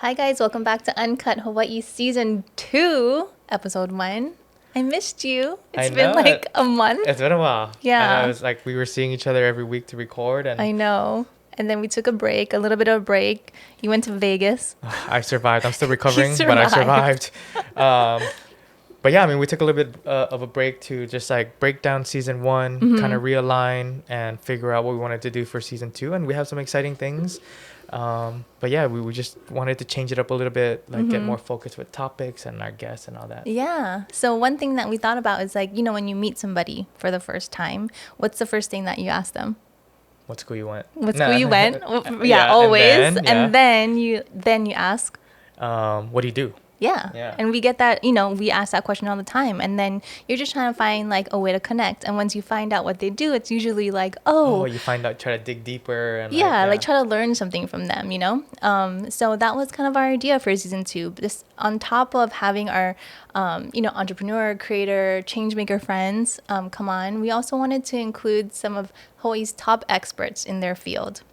Hi guys, welcome back to Uncut Hawaii Season 2, Episode 1. I missed you. It's been like a month. It's been a while. Yeah. And I was like, we were seeing each other every week to record. And I know. And then we took a break, a little bit of a break. You went to Vegas. I survived. I'm still recovering, but I survived. But yeah, I mean, we took a little bit of a break to just like break down Season 1, kind of realign and figure out what we wanted to do for Season 2. And we have some exciting things. But yeah, we just wanted to change it up a little bit, like get more focused with topics and our guests and all that. Yeah. So one thing that we thought about is like, you know, when you meet somebody for the first time, what's the first thing that you ask them? What school you went? What school you went? Yeah, always. And then you ask, what do you do? Yeah. And we get that, you know, we ask that question all the time. And then you're just trying to find like a way to connect. And once you find out what they do, it's usually like, you find out, try to dig deeper. And like try to learn something from them, you know? So that was kind of our idea for Season 2. Just on top of having our, entrepreneur, creator, change maker friends come on, we also wanted to include some of Hawaii's top experts in their field.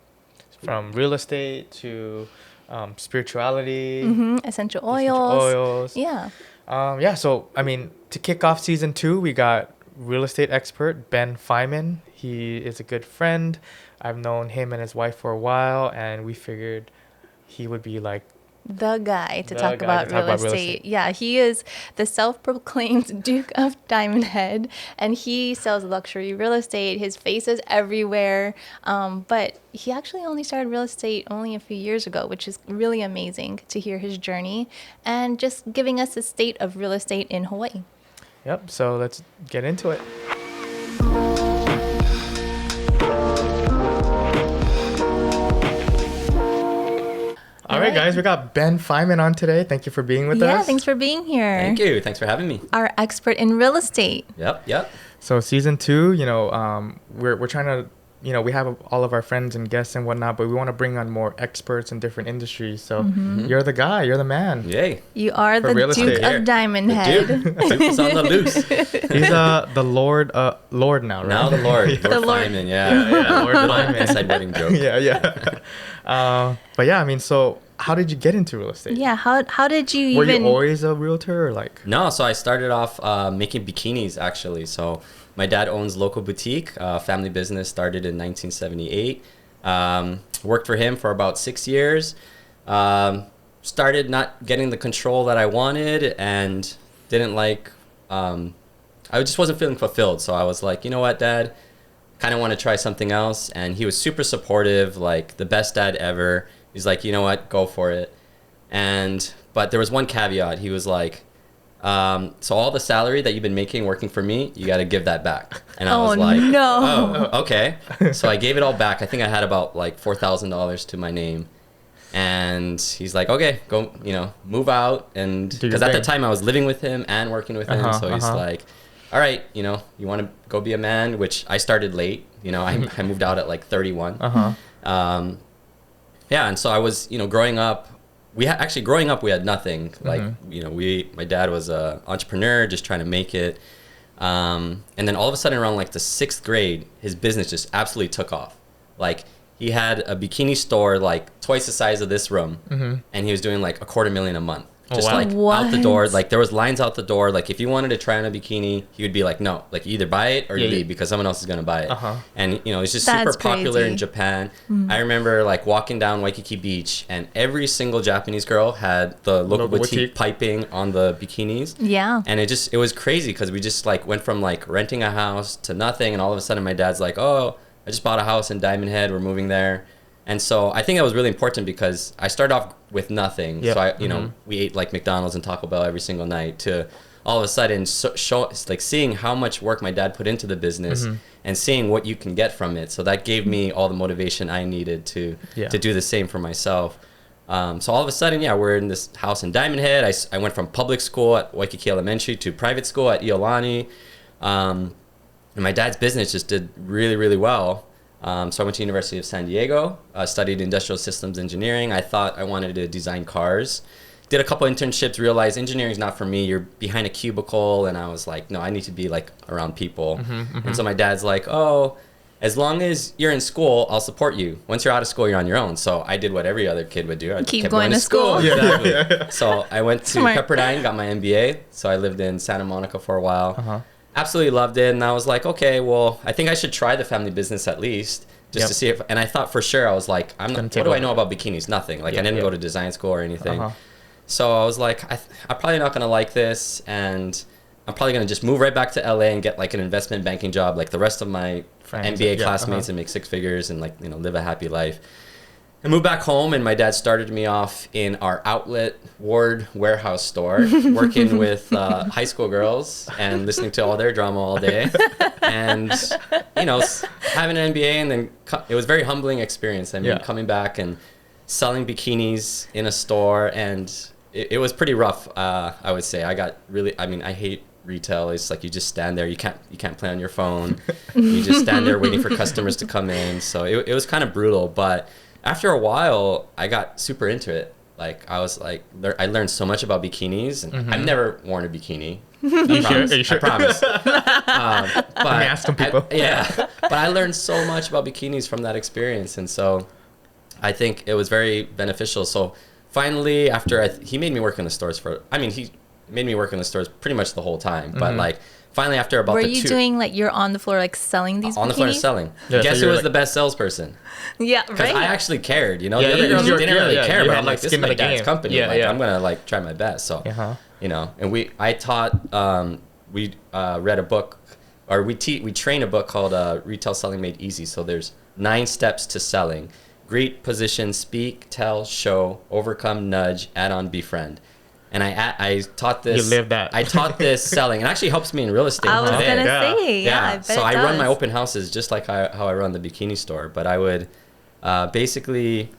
From real estate to spirituality, essential oils. Yeah. So I mean, to kick off Season 2, we got real estate expert Ben Feiman. He is a good friend. I've known him and his wife for a while, and we figured he would be like the guy to talk about real estate. Yeah, he is the self-proclaimed Duke of Diamond Head, and he sells luxury real estate. His face is everywhere, but he actually only started real estate only a few years ago, which is really amazing to hear his journey and just giving us the state of real estate in Hawaii. Yep, so let's get into it. All right, guys, we got Ben Feiman on today. Thank you for being with us. Yeah, thanks for being here. Thank you. Thanks for having me. Our expert in real estate. Yep. So Season 2, we're trying to, we have all of our friends and guests and whatnot, but we want to bring on more experts in different industries. So you're the guy, you're the man. Yay. You are the Duke of Diamond Head. Duke is on the loose. He's the Lord now, right? Now the Lord. The Lord. Feiman, yeah. Lord Feiman. Inside wedding joke. Yeah. But yeah, I mean, so how did you get into real estate? Yeah, how did you Were you always a realtor or like? No, so I started off making bikinis actually. So my dad owns local boutique, family business, started in 1978. Worked for him for about 6 years. Started not getting the control that I wanted and didn't like, I just wasn't feeling fulfilled. So I was like, you know what, Dad? Kind of want to try something else. And he was super supportive, like the best dad ever. He's like, you know what, go for it. But there was one caveat. He was like, so all the salary that you've been making working for me, you got to give that back. And I was like, no. Oh, okay. So I gave it all back. I think I had about like $4,000 to my name. And he's like, okay, go, move out. And because at the time I was living with him and working with him. So he's like, all right, you want to go be a man, which I started late. I moved out at like 31. And so I was, growing up, we had nothing. Like, my dad was a entrepreneur, just trying to make it. And then all of a sudden around like the 6th grade, his business just absolutely took off. Like he had a bikini store, like twice the size of this room. And he was doing like $250,000 a month. Just like out the door, like there was lines out the door. Like if you wanted to try on a bikini, he would be like, no, like you either buy it or leave because someone else is going to buy it. And, it's just super popular in Japan. I remember like walking down Waikiki Beach and every single Japanese girl had the local boutique piping on the bikinis. Yeah. And it was crazy because we just like went from like renting a house to nothing. And all of a sudden my dad's like, oh, I just bought a house in Diamond Head. We're moving there. And so I think that was really important because I started off with nothing. Yep. So we ate like McDonald's and Taco Bell every single night to all of a sudden seeing how much work my dad put into the business and seeing what you can get from it. So that gave me all the motivation I needed to do the same for myself. So all of a sudden, we're in this house in Diamond Head. I went from public school at Waikiki Elementary to private school at Iolani. And my dad's business just did really, really well. So I went to University of San Diego, studied industrial systems engineering. I thought I wanted to design cars. Did a couple internships, realized engineering's not for me. You're behind a cubicle. And I was like, no, I need to be like around people. And so my dad's like, oh, as long as you're in school, I'll support you. Once you're out of school, you're on your own. So I did what every other kid would do. I keep going to school. Exactly. So I went to Pepperdine, got my MBA. So I lived in Santa Monica for a while. Absolutely loved it. And I was like, okay, well, I think I should try the family business at least just to see if, and I thought for sure, I was like, what do I know about bikinis? Nothing. Like I didn't go to design school or anything. So I was like, I'm probably not going to like this. And I'm probably going to just move right back to LA and get like an investment banking job like the rest of my MBA classmates and make six figures and like, you know, live a happy life. I moved back home and my dad started me off in our outlet ward warehouse store, working with high school girls and listening to all their drama all day. And, you know, having an MBA and then it was a very humbling experience. I mean, coming back and selling bikinis in a store and it was pretty rough, I would say. I hate retail. It's like you just stand there. You can't play on your phone. You just stand there waiting for customers to come in. So it was kind of brutal. But after a while, I got super into it. Like I was like, I learned so much about bikinis. And I've never worn a bikini. Are you sure? I promise. But let me ask some people. But I learned so much about bikinis from that experience. And so I think it was very beneficial. So finally, after he made me work in the stores he made me work in the stores pretty much the whole time. But like finally after about doing like you're on the floor like selling these on bikinis? The floor selling. Guess who was the best salesperson? Because I actually cared, you know. The other girls didn't really care, but I'm like, this is my dad's company. I'm gonna like try my best. So you know, and I taught we read a book or we train a book called Retail Selling Made Easy. So there's 9 steps to selling: greet, position, speak, tell, show, overcome, nudge, add on, befriend. And I taught this. You live that. I taught this selling. It actually helps me in real estate. I was gonna say, I bet so I run my open houses just like how I run the bikini store. But I would basically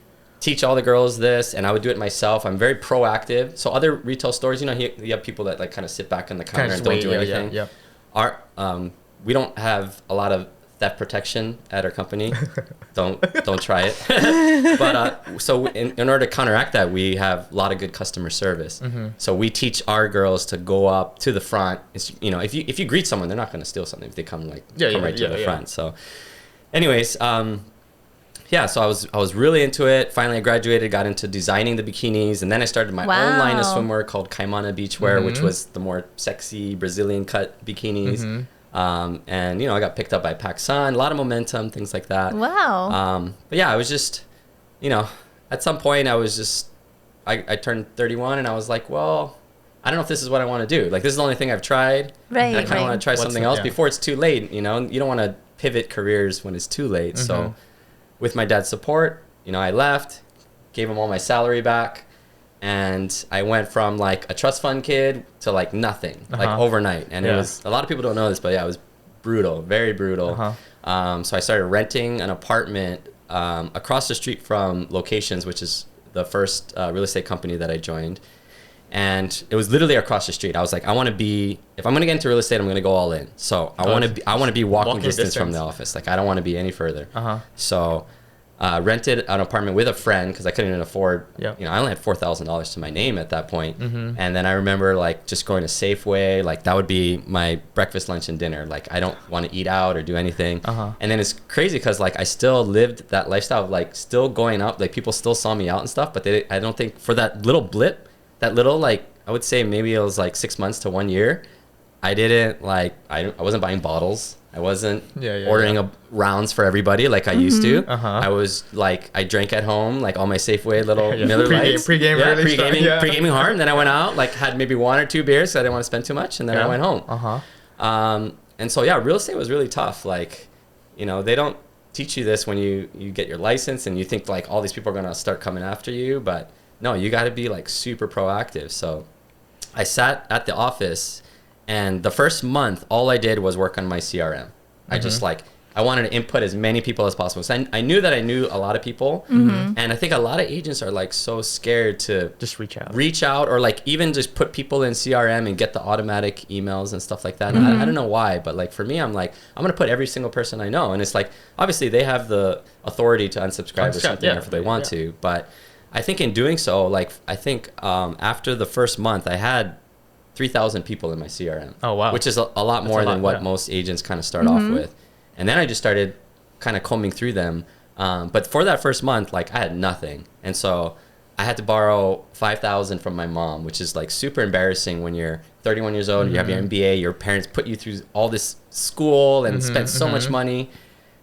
teach all the girls this, and I would do it myself. I'm very proactive. So other retail stores, you know, you have people that like kind of sit back on the counter and don't do anything. We don't have a lot of theft protection at our company. Don't try it. But so in order to counteract that, we have a lot of good customer service. So we teach our girls to go up to the front. It's, you know, if you greet someone, they're not going to steal something if they come right to the front. So anyways, so I was really into it. Finally I graduated, got into designing the bikinis, and then I started my own line of swimwear called Kaimana Beachwear, which was the more sexy Brazilian cut bikinis. And you know, I got picked up by PacSun, a lot of momentum, things like that. Wow. But yeah, I was just, you know, at some point I turned 31 and I was like, well, I don't know if this is what I want to do. Like, this is the only thing I've tried. Right. And I kind of want to try something else before it's too late. You know, you don't want to pivot careers when it's too late. So with my dad's support, you know, I left, gave him all my salary back. And I went from like a trust fund kid to like nothing, like overnight. And it was, a lot of people don't know this, but yeah, it was brutal, very brutal. So I started renting an apartment across the street from Locations, which is the first real estate company that I joined. And it was literally across the street. I was like, if I'm going to get into real estate, I'm going to go all in. So I want to be walking distance from the office. Like, I don't want to be any further. So rented an apartment with a friend because I couldn't even afford, you know, I only had $4,000 to my name at that point. And then I remember like just going to Safeway, like that would be my breakfast, lunch, and dinner. Like, I don't want to eat out or do anything. And then it's crazy because like I still lived that lifestyle of like still going out, like people still saw me out and stuff, but I don't think for that little blip, that little, like, I would say maybe it was like 6 months to 1 year, I didn't like, I wasn't buying bottles. I wasn't ordering rounds for everybody like I used to. I was like, I drank at home, like all my Safeway little Miller Lights. Pre-gaming hard. And then I went out, like had maybe 1 or 2 beers because I didn't want to spend too much. And then I went home. And so, yeah, real estate was really tough. Like, you know, they don't teach you this when you get your license and you think like all these people are going to start coming after you. But no, you got to be like super proactive. So I sat at the office, and the first month, all I did was work on my CRM. I just like, I wanted to input as many people as possible. So I knew that I knew a lot of people. And I think a lot of agents are like so scared to just reach out or like even just put people in CRM and get the automatic emails and stuff like that. And I don't know why, but like for me, I'm like, I'm going to put every single person I know. And it's like, obviously they have the authority to unsubscribe or something if they want to. But I think in doing so, like, I think after the first month, I had 3,000 people in my CRM. Oh, wow. Which is a lot more than what most agents kind of start off with. And then I just started kind of combing through them. But for that first month, like I had nothing. And so I had to borrow $5,000 from my mom, which is like super embarrassing when you're 31 years old, you have your MBA, your parents put you through all this school and spent so much money.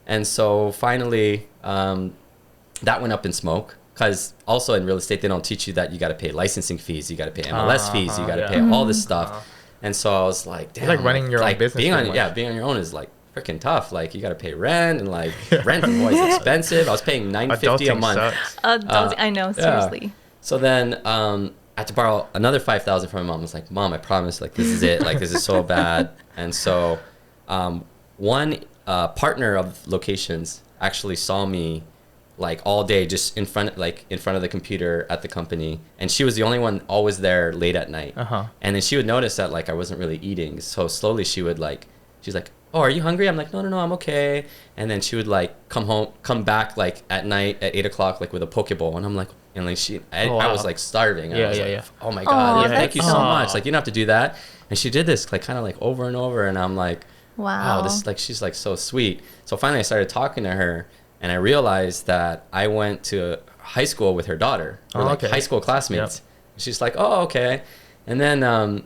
And so finally, that went up in smoke, because also in real estate, they don't teach you that you got to pay licensing fees, you got to pay MLS fees, you got to pay all this stuff. And so I was like, damn, it's like running your own business. Being on your own is like freaking tough. Like you got to pay rent, and like rent is always expensive. I was paying $950 a month. I know, seriously. Yeah. So then I had to borrow another $5,000 from my mom. I was like, Mom, I promise, like this is it. Like this is so bad. And so one partner of locations actually saw me like all day just in front of the computer at the company, and she was the only one always there late at night. And then she would notice that like I wasn't really eating, so slowly she's like, oh, are you hungry? I'm like, no, I'm okay. And then she would like come back like at night at 8 o'clock like with a poke bowl, and I'm like, and like I was like starving. I was like, oh my god, thank you so much. Like you don't have to do that. And she did this like kind of like over and over, and I'm like, wow, this like she's like so sweet. So finally I started talking to her, and I realized that I went to high school with her daughter. We're like high school classmates. Yep. She's like, oh, okay. And then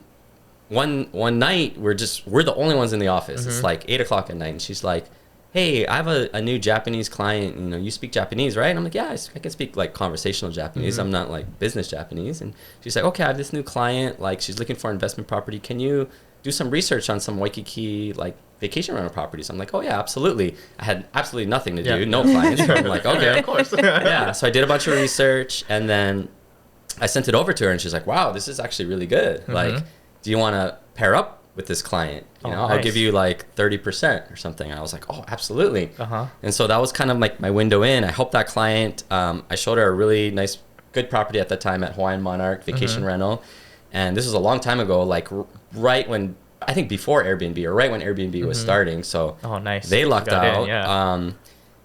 one night we're the only ones in the office. It's like 8 o'clock at night, and she's like, hey, I have a new Japanese client. You know, you speak Japanese, right? And I'm like, yeah, I can speak like conversational Japanese. I'm not like business Japanese. And she's like, okay, I have this new client. Like she's looking for investment property. Can you do some research on some Waikiki like vacation rental properties? I'm like, oh yeah, absolutely. I had absolutely nothing to do, no clients. So I'm like, okay, of course. Yeah. So I did a bunch of research, and then I sent it over to her, and she's like, wow, this is actually really good. Like, do you want to pair up with this client? You know, nice. I'll give you like 30% or something. And I was like, oh, absolutely. And so that was kind of like my window in. I helped that client. I showed her a really nice, good property at the time at Hawaiian Monarch vacation rental. And this was a long time ago, like right when, I think before Airbnb, or right when Airbnb was starting. So they lucked out.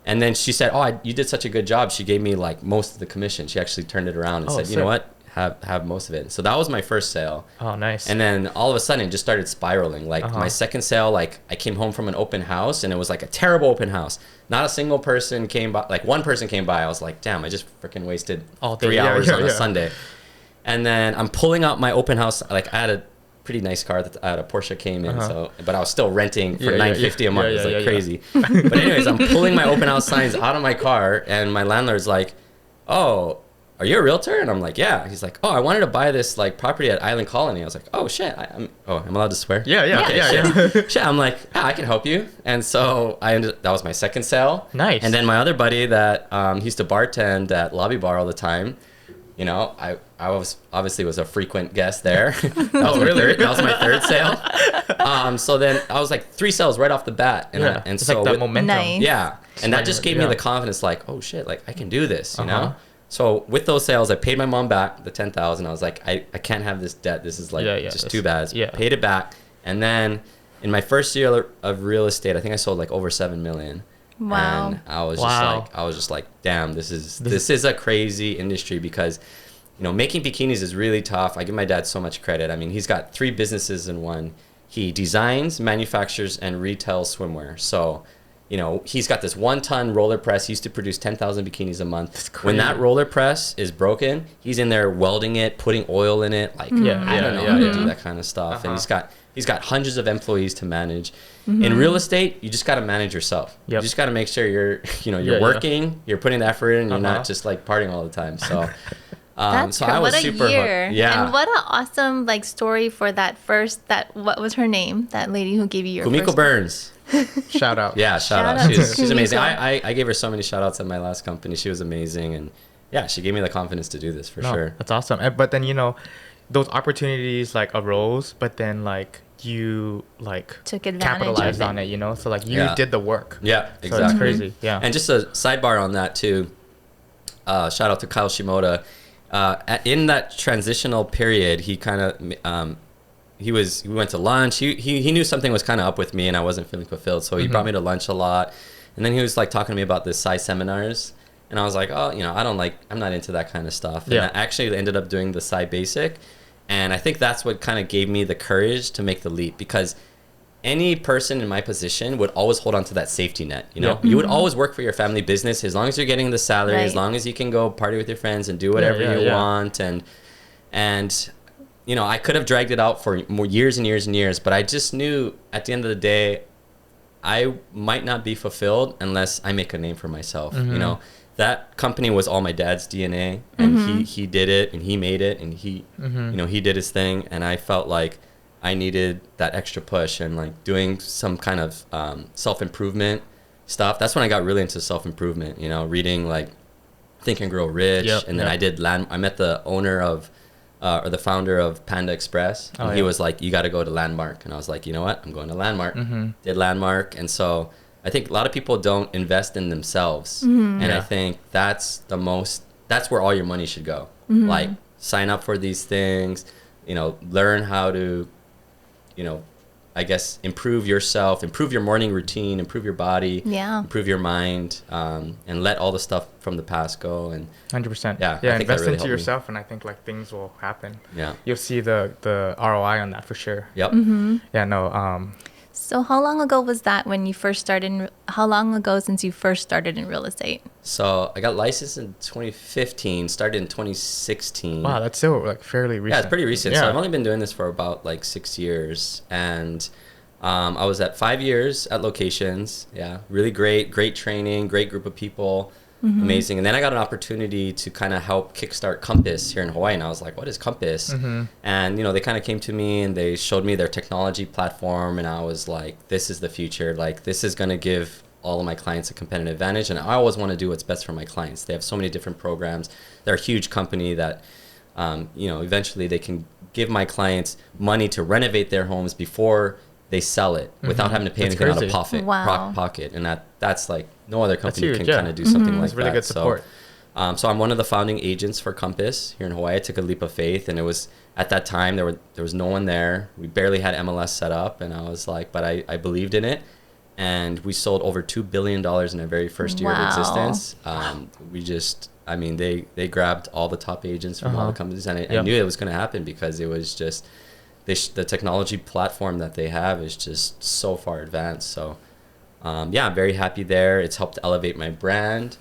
And then she said, oh, you did such a good job. She gave me like most of the commission. She actually turned it around and said, you know what? Have most of it. So that was my first sale. Oh, nice. And then all of a sudden it just started spiraling. Like my second sale, like I came home from an open house, and it was like a terrible open house. Not a single person came by. Like one person came by. I was like, damn, I just freaking wasted 3 hours on a Sunday. And then I'm pulling out my open house. Like I had a pretty nice car that I had a Porsche Cayman. So, but I was still renting for $950 a month. It was like crazy. But anyways, I'm pulling my open house signs out of my car, and my landlord's like, oh, are you a realtor? And I'm like, yeah. He's like, oh, I wanted to buy this like property at Island Colony. I was like, oh shit. I'm allowed to swear? Yeah. Shit. I'm like, I can help you. And so that was my second sale. Nice. And then my other buddy that he used to bartend at Lobby Bar all the time. You know, I was obviously was a frequent guest there. That was my third sale. So then I was like 3 sales right off the bat. And and it's so like that momentum. Nice. Yeah. And that just gave me the confidence, like, oh shit, like I can do this, you know? So with those sales, I paid my mom back the $10,000. I was like, I can't have this debt. This is like just too bad. So paid it back. And then in my first year of real estate, I think I sold like over $7 million. Wow. And I was just like, damn, this is a crazy industry, because, you know, making bikinis is really tough. I give my dad so much credit. I mean, he's got 3 businesses in one. He designs, manufactures, and retails swimwear. So, you know, he's got this 1-ton roller press. He used to produce 10,000 bikinis a month. When that roller press is broken, he's in there welding it, putting oil in it. Like, I don't know how to do that kind of stuff. And he's got hundreds of employees to manage. In real estate, you just got to manage yourself. You just got to make sure you're working, you're putting the effort in, and you're not just like partying all the time. So, so I was super year. And what an awesome like story for what was her name? That lady who gave you your Kumiko first Burns. Shout out. Yeah, shout out. She's amazing. I gave her so many shout outs at my last company. She was amazing, and yeah, she gave me the confidence to do this for sure. That's awesome. But then, you know, those opportunities like arose, but then like you like took advantage, capitalized on it, you know? So like you did the work. Yeah, exactly. So it's crazy. Yeah. And just a sidebar on that too. Shout out to Kyle Shimoda. In that transitional period, he kind of we went to lunch. He knew something was kind of up with me, and I wasn't feeling fulfilled. So he brought me to lunch a lot, and then he was like talking to me about the Psy seminars, and I was like, oh, you know, I'm not into that kind of stuff. And I actually ended up doing the Psy Basic, and I think that's what kind of gave me the courage to make the leap, because any person in my position would always hold on to that safety net. You know, you would always work for your family business as long as you're getting the salary, as long as you can go party with your friends and do whatever you want. And you know, I could have dragged it out for more years and years and years, but I just knew at the end of the day, I might not be fulfilled unless I make a name for myself. You know, that company was all my dad's DNA, and he did it, and he made it, and he, you know, he did his thing, and I felt like I needed that extra push, and like doing some kind of self-improvement stuff. That's when I got really into self-improvement, you know, reading like Think and Grow Rich. And then I met the owner of, or the founder of Panda Express. And he was like, you got to go to Landmark. And I was like, you know what? I'm going to Landmark. Did Landmark. And so I think a lot of people don't invest in themselves. And I think that's where all your money should go. Like, sign up for these things, you know, learn how to, you know, I guess improve yourself, improve your morning routine, improve your body, improve your mind, and let all the stuff from the past go. And 100%. Yeah, I think invest into yourself, and I think like things will happen. Yeah, you'll see the ROI on that for sure. Yep. Yeah. No. So how long ago was that when you first started? How long ago since you first started in real estate? So I got licensed in 2015, started in 2016. Wow, that's still like fairly recent. Yeah, it's pretty recent. So I've only been doing this for about like 6 years, and I was at 5 years at locations. Yeah, really great training, great group of people. Amazing. And then I got an opportunity to kind of help kickstart Compass here in Hawaii. And I was like, what is Compass? And, you know, they kind of came to me and they showed me their technology platform. And I was like, this is the future. Like, this is going to give all of my clients a competitive advantage. And I always want to do what's best for my clients. They have so many different programs. They're a huge company that, you know, eventually they can give my clients money to renovate their homes before they sell it without having to pay anything out of pocket. And that's like no other company can kind of do something like that. Really good support. So I'm one of the founding agents for Compass here in Hawaii. I took a leap of faith, and it was at that time there was no one there. We barely had MLS set up, and I was like, but I believed in it, and we sold over $2 billion in our very first year of existence. I mean, they grabbed all the top agents from all the companies, and I knew it was going to happen because it was just the technology platform that they have is just so far advanced. So I'm very happy there. It's helped elevate my brand.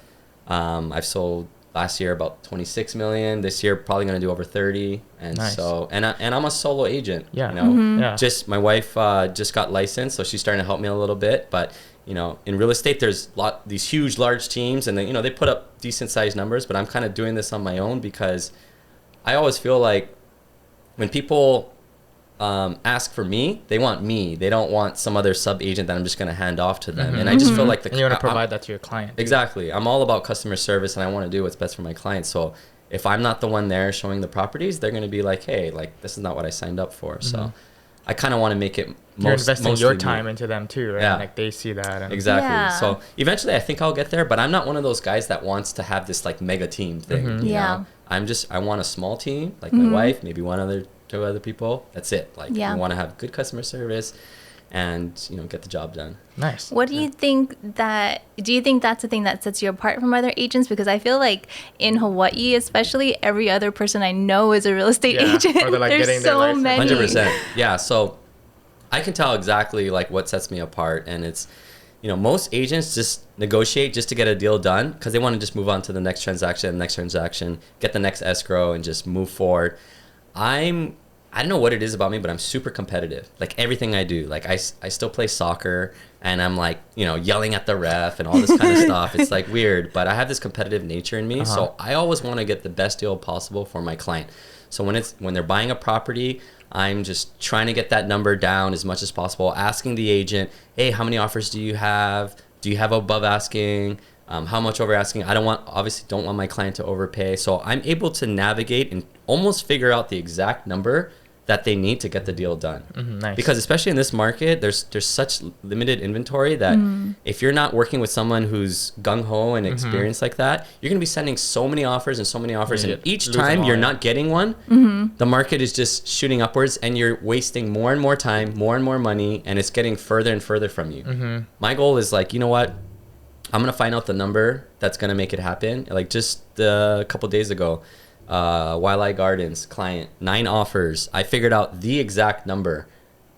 I've sold last year about 26 million. This year probably going to do over 30. And so and I'm a solo agent. You know, just my wife just got licensed, so she's starting to help me a little bit. But you know, in real estate, there's these huge, large teams, and you know, they put up decent sized numbers. But I'm kind of doing this on my own because I always feel like when people ask for me, they want me. They don't want some other sub agent that I'm just going to hand off to them. And I just feel like you want to provide that to your client. Exactly. I'm all about customer service, and I want to do what's best for my clients. So if I'm not the one there showing the properties, they're going to be like, hey, like this is not what I signed up for. So I kind of want to make it you're investing your time into them too, right? Like they see that. And exactly. So eventually I think I'll get there, but I'm not one of those guys that wants to have this like mega team thing. You know? I want a small team, like my wife, maybe two other people. That's it. Like we want to have good customer service and, you know, get the job done. Nice. What do you think do you think that's the thing that sets you apart from other agents? Because I feel like in Hawaii, especially, every other person I know is a real estate agent. Or they're like There's so many. 100%. Yeah. So I can tell exactly like what sets me apart. And it's, you know, most agents just negotiate just to get a deal done because they want to just move on to the next transaction, get the next escrow and just move forward. I don't know what it is about me, but I'm super competitive. Like everything I do, like I still play soccer and I'm like, you know, yelling at the ref and all this kind of stuff. It's like weird, but I have this competitive nature in me. So I always want to get the best deal possible for my client. So when they're buying a property, I'm just trying to get that number down as much as possible, asking the agent, hey, how many offers do you have? Do you have above asking? How much over asking? Obviously don't want my client to overpay. So I'm able to navigate and almost figure out the exact number that they need to get the deal done. Nice. Because especially in this market, there's such limited inventory that if you're not working with someone who's gung-ho and experienced like that, you're going to be sending so many offers, and each time you're not getting one, the market is just shooting upwards and you're wasting more and more time, more and more money, and it's getting further and further from you. My goal is like, you know what? I'm going to find out the number that's going to make it happen. Like just a couple days ago, Wildlife Gardens client, 9 offers. I figured out the exact number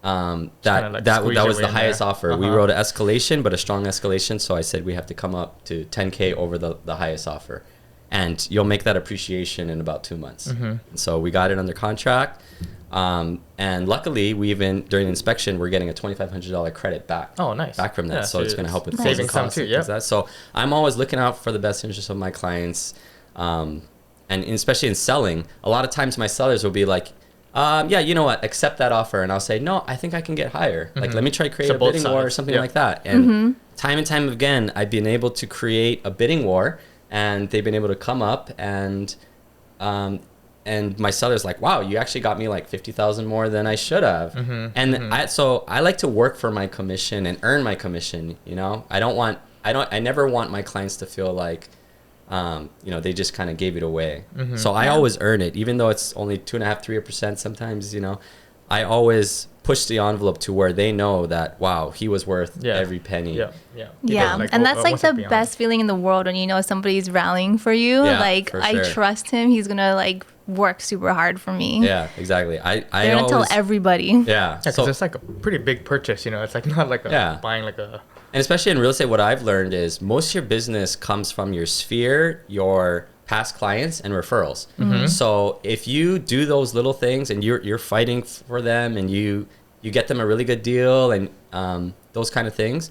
that was the highest offer. We wrote an escalation, but a strong escalation. So I said we have to come up to 10K over the highest offer, and you'll make that appreciation in about 2 months. And so we got it under contract, and luckily we even during the inspection we're getting a $2,500 credit back. Oh, nice. Back from that, so it's going to help with saving some too. Yeah. So I'm always looking out for the best interest of my clients, and especially in selling. A lot of times my sellers will be like, yeah, you know what, accept that offer. And I'll say, no, I think I can get higher. Like, let me try create a bidding war or something like that. And time and time again, I've been able to create a bidding war, and they've been able to come up, and my seller's like, wow, you actually got me like 50,000 more than I should have. So I like to work for my commission and earn my commission. You know, I never want my clients to feel like, they just kind of gave it away. So I always earn it, even though it's only 2.5-3% sometimes. I always push the envelope to where they know that, wow, he was worth every penny. And that's like the best feeling in the world when you know somebody's rallying for you. I trust him. He's gonna like work super hard for me. Yeah, exactly. They're gonna tell everybody. Yeah, because it's like a pretty big purchase. It's like not like buying like a. And especially in real estate, what I've learned is most of your business comes from your sphere, your past clients, and referrals. So if you do those little things and you're fighting for them, and you get them a really good deal, and those kind of things,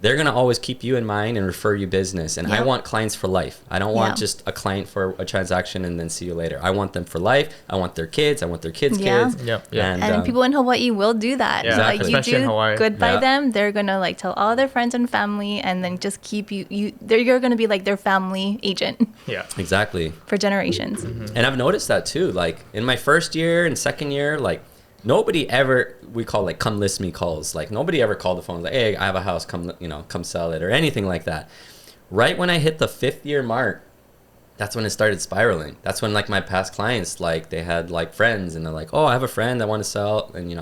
they're going to always keep you in mind and refer you business. And I want clients for life. I don't want just a client for a transaction and then see you later. I want them for life. I want their kids. I want their kids' kids. And people in Hawaii will do that. Exactly. Like, you do good by them, they're going to like tell all their friends and family, and then just keep you're going to be like their family agent. Yeah, exactly. For generations. And I've noticed that too. Like in my first year and second year, like nobody ever, we call like come list me calls. Like nobody ever called the phone like, hey, I have a house, come sell it, or anything like that. Right when I hit the 5th year mark, that's when it started spiraling. That's when like my past clients, like they had like friends, and they're like, oh, I have a friend I want to sell, and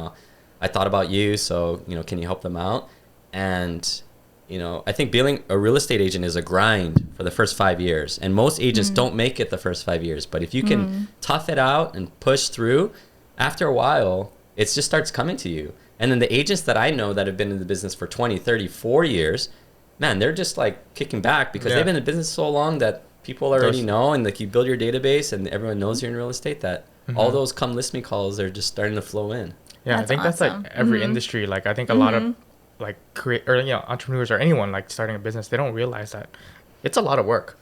I thought about you, so can you help them out? And I think being a real estate agent is a grind for the first 5 years, and most agents don't make it the first 5 years. But if you can tough it out and push through, after a while, it just starts coming to you. And then the agents that I know that have been in the business for 20, 30, 4 years, man, they're just like kicking back because they've been in business so long that people already know, and like you build your database and everyone knows you're in real estate, that all those come list me calls are just starting to flow in. Yeah, I think that's like every industry. Like I think a lot of like entrepreneurs or anyone like starting a business, they don't realize that it's a lot of work.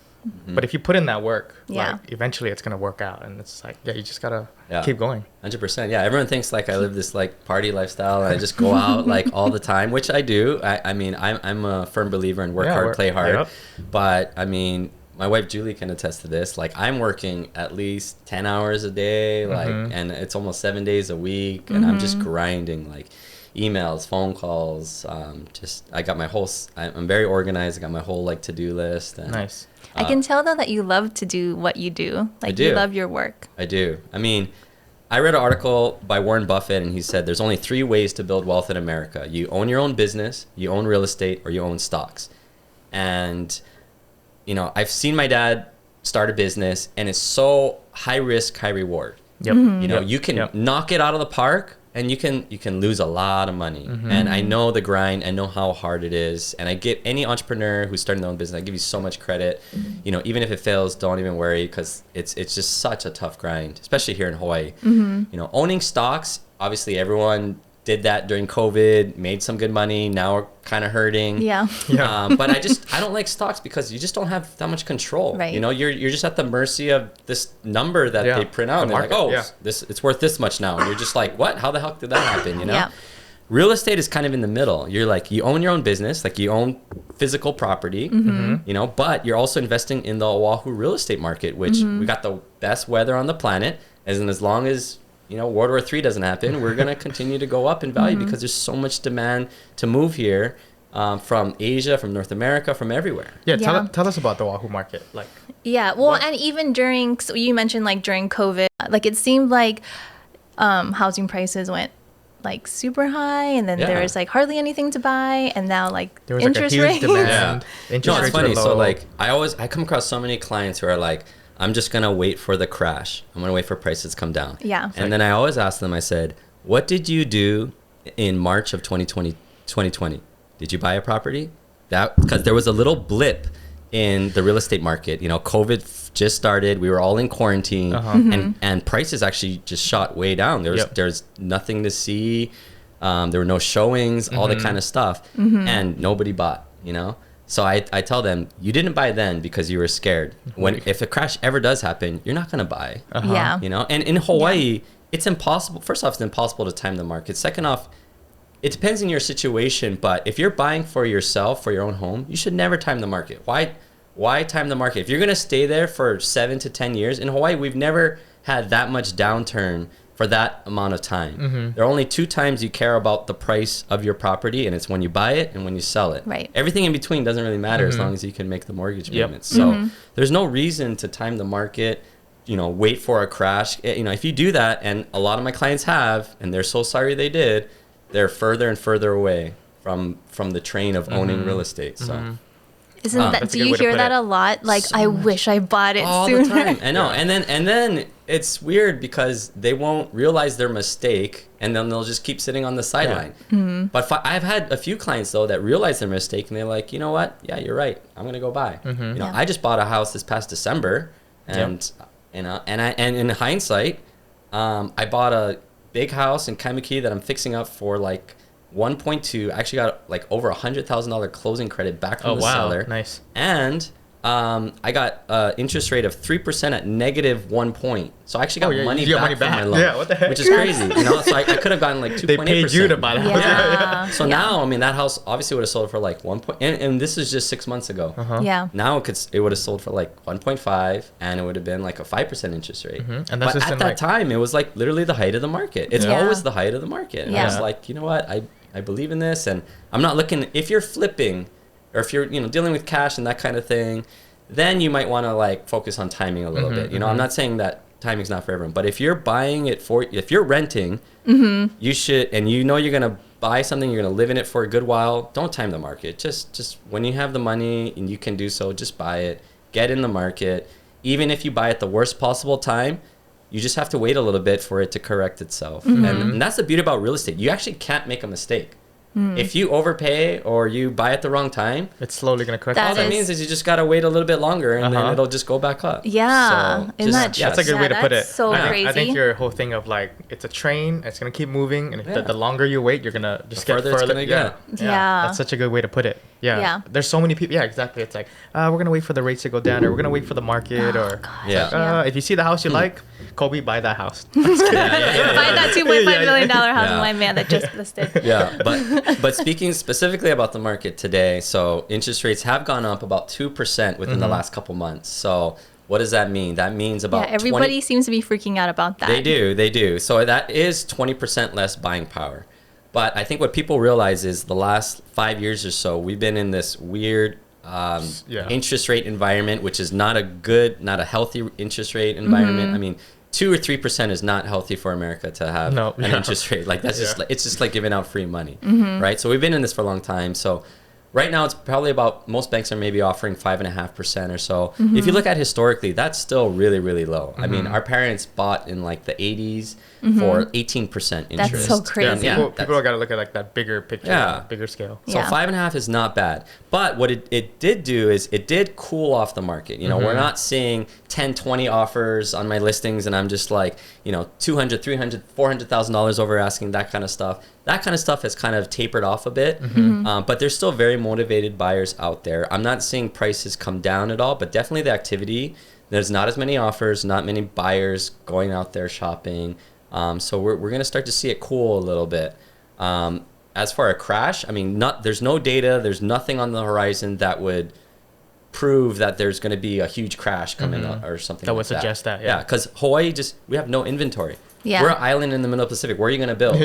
But if you put in that work, like eventually it's gonna work out, and it's like you just gotta keep going. 100%. Yeah, everyone thinks like I live this like party lifestyle, and I just go out like all the time, which I do. I mean, I'm a firm believer in work hard, play hard. But I mean, my wife Julie can attest to this. Like I'm working at least 10 hours a day, like, and it's almost 7 days a week, and I'm just grinding like emails, phone calls. I got my whole. I'm very organized. I got my whole like to-do list. And, nice. I can tell though that you love to do what you do. Like you love your work. I do. I mean, I read an article by Warren Buffett, and he said there's only 3 ways to build wealth in America. You own your own business, you own real estate, or you own stocks. And I've seen my dad start a business, and it's so high risk, high reward. You can knock it out of the park, and you can lose a lot of money. And I know the grind. I know how hard it is. And I give any entrepreneur who's starting their own business, I give you so much credit. Even if it fails, don't even worry, because it's just such a tough grind, especially here in Hawaii. Owning stocks, obviously everyone did that during COVID, made some good money. Now we're kind of hurting. But I don't like stocks because you just don't have that much control. Right. You're just at the mercy of this number that they print out. And they're like, it's worth this much now. And you're just like, what? How the hell did that happen? Real estate is kind of in the middle. You're like, you own your own business, like you own physical property, but you're also investing in the Oahu real estate market, which we got the best weather on the planet. As long as World War III doesn't happen, we're going to continue to go up in value because there's so much demand to move here from Asia, from North America, from everywhere. Tell us about the Oahu market. And even during, so you mentioned like during COVID, like it seemed like housing prices went like super high, and then there was like hardly anything to buy, and now like there was interest like a huge rates. demand. Interest it's funny. So like I come across so many clients who are like, I'm just going to wait for the crash. I'm going to wait for prices to come down. Yeah. And then I always ask them, I said, what did you do in March of 2020, did you buy a property? Because there was a little blip in the real estate market. You know, COVID just started. We were all in quarantine, and prices actually just shot way down. There's nothing to see. There were no showings, all that kind of stuff, and nobody bought. You know, so I tell them, you didn't buy then because you were scared. If a crash ever does happen, you're not gonna buy. Yeah. You know, and in Hawaii, it's impossible. First off, it's impossible to time the market. Second off, it depends on your situation, but if you're buying for yourself, for your own home, you should never time the market. Why time the market? If you're going to stay there for 7 to 10 years, in Hawaii, we've never had that much downturn for that amount of time. There are only 2 times you care about the price of your property, and it's when you buy it and when you sell it. Right. Everything in between doesn't really matter as long as you can make the mortgage payments. So there's no reason to time the market, you know, wait for a crash. You know, if you do that, and a lot of my clients have, and they're so sorry they did, they're further and further away from the train of owning real estate. So isn't that, do you hear that a lot? Like, so I wish I bought it all sooner. The time. I know. And then it's weird because they won't realize their mistake, and then they'll just keep sitting on the sideline. But I've had a few clients though that realize their mistake, and they're like, you know what? Yeah, you're right. I'm gonna go buy. You know, I just bought a house this past December, and you know, and in hindsight, I bought a big house in Kaimuki that I'm fixing up for like 1.2. I actually got like over $100,000 closing credit back from the seller. Nice. And I got interest rate of 3% at -1 point. So I actually got money back from my loan. Yeah, what the heck? Which is crazy. You know, so I could have gotten like 2.8%. They paid you to buy the house. Yeah. So now, I mean, that house obviously would have sold for like 1 point, and this is just 6 months ago. Yeah. Now it would have sold for like 1.5, and it would have been like a 5% interest rate. And that's but just at that time, it was like literally the height of the market. It's always the height of the market. And I was like, you know what? I believe in this, and I'm not looking. If you're flipping, or if you're dealing with cash and that kind of thing, then you might want to like focus on timing a little bit. You know, I'm not saying that timing's not for everyone, but if you're buying it if you're renting, you should, and you know you're gonna buy something, you're gonna live in it for a good while. Don't time the market. Just when you have the money and you can do so, just buy it. Get in the market. Even if you buy at the worst possible time, you just have to wait a little bit for it to correct itself. And that's the beauty about real estate. You actually can't make a mistake. If you overpay or you buy at the wrong time, it's slowly going to correct. All that means is you just got to wait a little bit longer, and then it'll just go back up. Yeah. So that's a good way to put it. So crazy. I think your whole thing of like, it's a train, it's going to keep moving, and the longer you wait, you're going to just get further. Yeah. That's such a good way to put it. Yeah. There's so many people. Yeah, exactly. It's like, we're going to wait for the rates to go down, or we're going to wait for the market, if you see the house you like, Kolby, buy that house. Buy that $2.5 million house in Miami that just listed. Yeah, but speaking specifically about the market today, so interest rates have gone up about 2% within the last couple months. So what does that mean? That means about everybody seems to be freaking out about that. They do. So that is 20% less buying power. But I think what people realize is the last 5 years or so, we've been in this weird interest rate environment, which is not a healthy interest rate environment. I mean, 2 or 3% is not healthy for America to have an interest rate. Like that's it's just like giving out free money, right? So we've been in this for a long time. So right now it's probably about, most banks are maybe offering 5.5% or so. If you look at historically, that's still really, really low. I mean, our parents bought in like the 80s for 18% interest. That's so crazy. People got to look at like that bigger picture, bigger scale. So 5.5 is not bad. But what it did do is it did cool off the market. You know, we're not seeing 10, 20 offers on my listings, and I'm just like, $200,000, $300,000, $400,000 over asking, that kind of stuff. That kind of stuff has kind of tapered off a bit. But there's still very motivated buyers out there. I'm not seeing prices come down at all, but definitely the activity. There's not as many offers, not many buyers going out there shopping. So we're going to start to see it cool a little bit. As for a crash, I mean, there's no data, there's nothing on the horizon that would prove that there's going to be a huge crash coming up or something that would suggest that. Yeah, because Hawaii we have no inventory. Yeah. We're an island in the middle of the Pacific. Where are you going to build?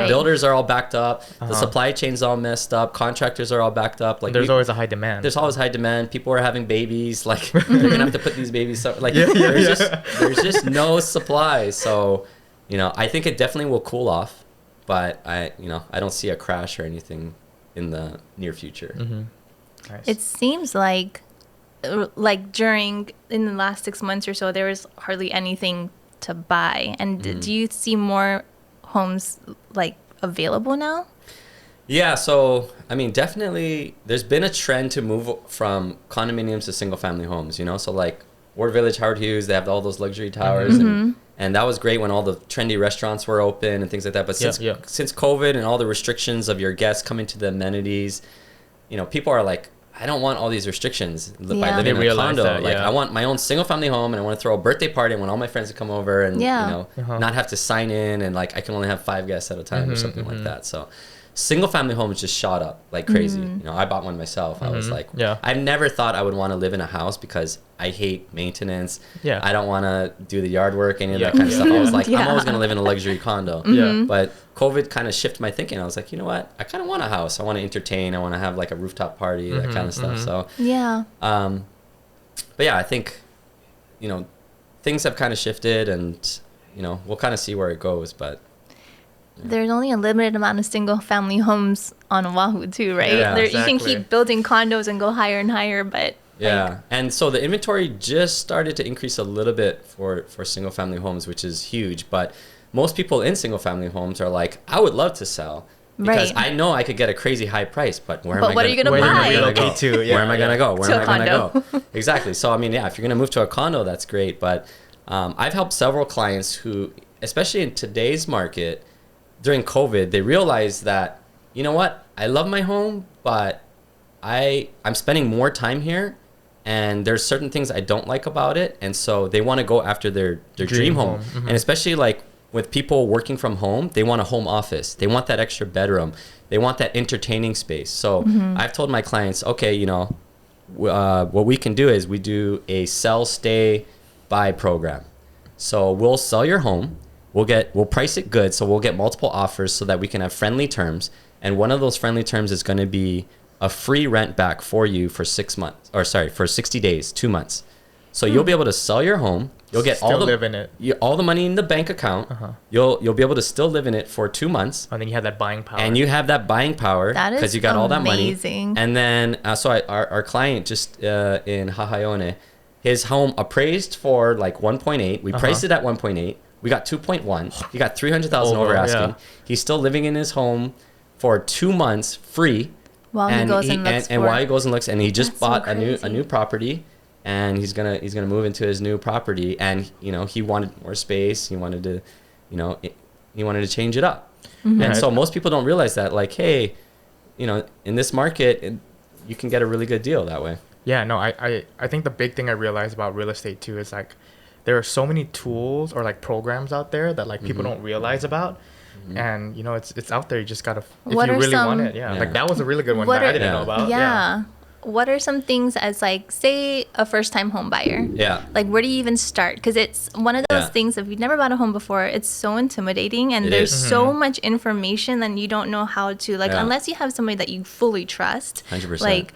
Builders are all backed up. The supply chain's all messed up. Contractors are all backed up. Like there's always a high demand. There's always high demand. People are having babies. Like they're going to have to put these babies. There's just no supply. So, I think it definitely will cool off, but I don't see a crash or anything in the near future. Nice. It seems like in the last 6 months or so, there was hardly anything to buy. And do you see more homes like available now? Yeah, so I mean, definitely, there's been a trend to move from condominiums to single family homes. You know, so like Ward Village, Howard Hughes, they have all those luxury towers, and that was great when all the trendy restaurants were open and things like that. But since COVID and all the restrictions of your guests coming to the amenities, you know, people are like, I don't want all these restrictions by living in a condo. I want my own single family home, and I want to throw a birthday party. I want all my friends to come over and you know not have to sign in, and like I can only have 5 guests at a time or something like that. So single family homes just shot up like crazy. You know, I bought one myself. I was like, I never thought I would want to live in a house because I hate maintenance. I don't want to do the yard work, any of that kind of stuff. I was like, I'm always going to live in a luxury condo. But COVID kind of shifted my thinking. I was like, you know what? I kind of want a house. I want to entertain. I want to have like a rooftop party, that kind of stuff. So, but yeah, I think, you know, things have kind of shifted, and, you know, we'll kind of see where it goes, but there's only a limited amount of single family homes on Oahu too, right? You can keep building condos and go higher and higher, but and so the inventory just started to increase a little bit for single family homes, which is huge. But most people in single family homes are like, I would love to sell because I know I could get a crazy high price, but where am I going to buy? Where am I going to go? Where am I going to go? Exactly. So I mean, if you're going to move to a condo, that's great. But I've helped several clients who, especially in today's market, during COVID, they realized that, you know what, I love my home, but I'm spending more time here, and there's certain things I don't like about it, and so they want to go after their dream home. And especially like with people working from home, they want a home office. They want that extra bedroom. They want that entertaining space. So I've told my clients, okay, you know, what we can do is we do a sell, stay, buy program. So we'll sell your home. We'll price it good, so we'll get multiple offers so that we can have friendly terms. And one of those friendly terms is going to be a free rent back for you for 6 months, or sorry, for 60 days, 2 months. So you'll be able to sell your home. You'll get all the money in the bank account. You'll be able to still live in it for 2 months. And then you have that buying power. And you have that buying power because you got all that money. And then our client just in Hahaione, his home appraised for like 1.8. We priced it at 1.8. We got 2.1. He got 300,000 over asking. He's still living in his home for 2 months free. While he goes and looks, and he just bought a new property, and he's gonna move into his new property, and you know he wanted more space. He wanted to, you know, he wanted to change it up. And so most people don't realize that, like, hey, you know, in this market, you can get a really good deal that way. Yeah, no, I think the big thing I realized about real estate too is like, there are so many tools or like programs out there that like people don't realize about. And you know, it's out there. You just gotta, if you really want it. Like that was a really good one that I didn't know about. What are some things as like, say a first time home buyer? Like where do you even start? Because it's one of those things, if you've never bought a home before, it's so intimidating, and there's so much information that you don't know how to like, unless you have somebody that you fully trust. 100%. Like,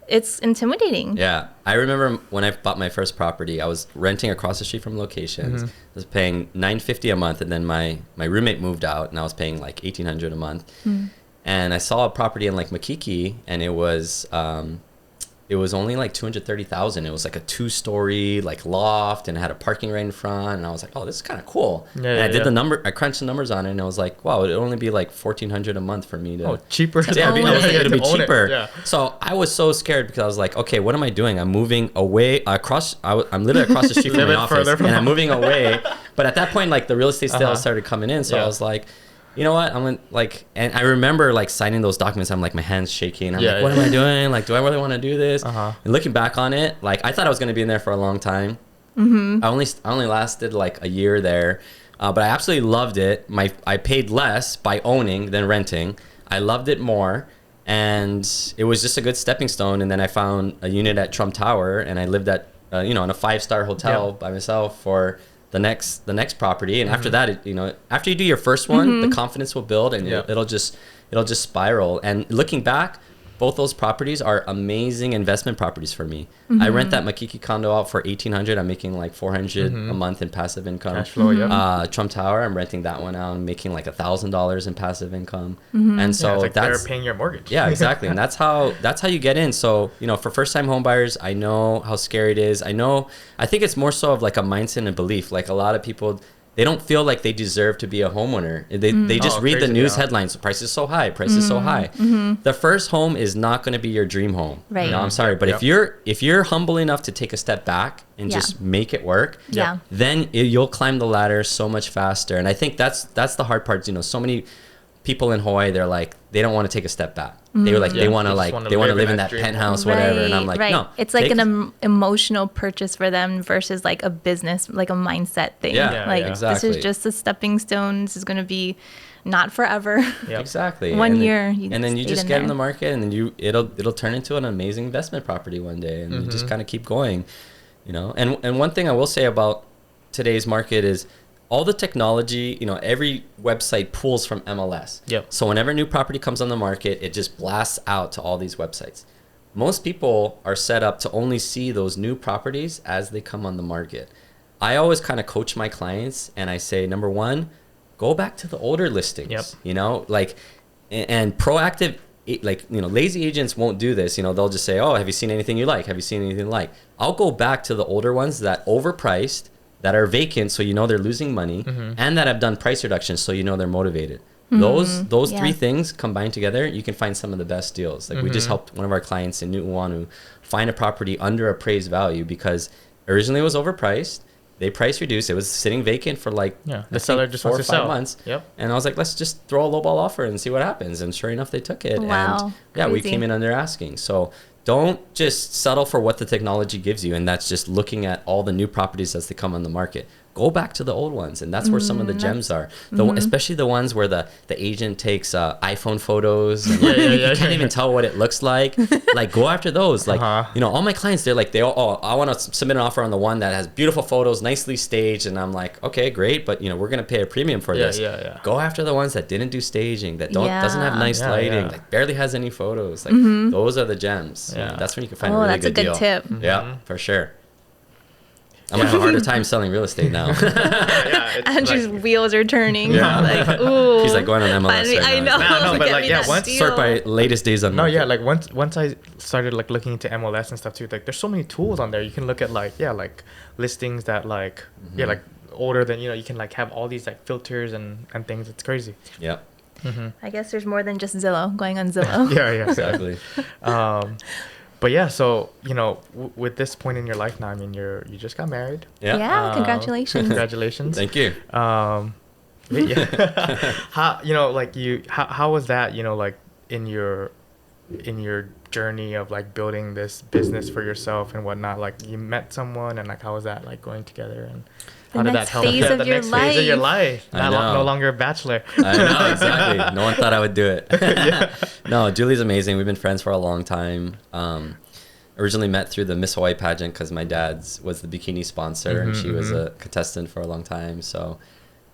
it's intimidating. Yeah. I remember when I bought my first property, I was renting across the street from locations. I was paying $950 a month, and then my roommate moved out, and I was paying like $1,800 a month. And I saw a property in like Makiki, and it was only like $230,000. It was like a 2-story like loft, and it had a parking right in front. And I was like, oh, this is kind of cool. I crunched the numbers on it, and I was like, wow, it'd only be like $1,400 a month for me to. Cheaper. It'd be cheaper. So I was so scared because I was like, okay, what am I doing? I'm moving away across. I'm literally across the street from my office, and I'm moving away. But at that point, like the real estate sales started coming in, so I was like, you know what? I'm gonna, like, and I remember like signing those documents. I'm like, my hands shaking. I'm like, what am I doing? Like, do I really want to do this? And looking back on it, like, I thought I was gonna be in there for a long time. I only lasted like a year there, but I absolutely loved it. I paid less by owning than renting. I loved it more, and it was just a good stepping stone. And then I found a unit at Trump Tower, and I lived at in a 5-star hotel by myself for the next property. And after that, after you do your first one, the confidence will build, and it'll just spiral. And looking back, both those properties are amazing investment properties for me. I rent that Makiki condo out for $1,800. I'm making like $400 a month in passive income. Cash flow, Trump Tower, I'm renting that one out and making like $1,000 in passive income. And so it's like they're paying your mortgage. Yeah, exactly. And that's how you get in. So, for first time home buyers, I know how scary it is. I think it's more so of like a mindset and belief. Like a lot of people, they don't feel like they deserve to be a homeowner. They just read the news headlines. Price is so high. Price is so high. The first home is not going to be your dream home. Right. You know, I'm sorry, but if you're humble enough to take a step back and just make it work, then you'll climb the ladder so much faster. And I think that's the hard part. You know, so many people in Hawaii, they're like, they don't want to take a step back. They were like, they want to live in that penthouse, whatever. And I'm like, no. It's like an emotional purchase for them versus like a business, like a mindset thing. Exactly. This is just a stepping stone. This is going to be not forever. Exactly. One year. And then you just get in the market, and then it'll turn into an amazing investment property one day, and you just kind of keep going, you know. And one thing I will say about today's market is, all the technology, you know, every website pulls from MLS. So whenever a new property comes on the market, it just blasts out to all these websites. Most people are set up to only see those new properties as they come on the market. I always kind of coach my clients, and I say, number one, go back to the older listings. You know, like, and proactive, like, you know, lazy agents won't do this. You know, they'll just say, oh, have you seen anything you like? Have you seen anything you like? I'll go back to the older ones that overpriced, that are vacant, so you know they're losing money, and that have done price reductions, so you know they're motivated. Those three things combined together, you can find some of the best deals. Like we just helped one of our clients in Nu'uanu find a property under appraised value because originally it was overpriced. They price reduced. It was sitting vacant for like the seller just 4 or wants 5 to sell. months. And I was like, let's just throw a lowball offer and see what happens. And sure enough, they took it. Wow. And we came in under asking. So don't just settle for what the technology gives you, and that's just looking at all the new properties as they come on the market. Go back to the old ones, and that's where some of the gems are. Especially the ones where the agent takes iPhone photos, and you can't even tell what it looks like. Like, go after those. Like, you know, all my clients, they're like, I want to submit an offer on the one that has beautiful photos, nicely staged, and I'm like, okay, great, but you know, we're gonna pay a premium for this. Go after the ones that didn't do staging, that doesn't have nice lighting, like barely has any photos. Like those are the gems. That's when you can find a really good deal. That's a good tip. Yeah, for sure. I'm having a harder time selling real estate now. Andrew's wheels are turning. Like, ooh. He's like going on MLS right I know. But like, once sort by latest days on. No, like once I started like looking into MLS and stuff too, like there's so many tools on there. You can look at like listings that like like older than, you know, you can like have all these like filters and things. It's crazy. I guess there's more than just Zillow going on Zillow. Exactly. But yeah, so, you know, with this point in your life now, I mean, you just got married. Congratulations. Congratulations. Thank you. How, you know, like how was that, you know, like in your journey of like building this business for yourself and whatnot? Like, you met someone, and like, how was that like going together, and how did that help? The next phase of your life. No longer a bachelor. I know, exactly. No one thought I would do it. No, Julie's amazing. We've been friends for a long time. Originally met through the Miss Hawaii pageant because my dad's was the bikini sponsor, and she was a contestant for a long time. So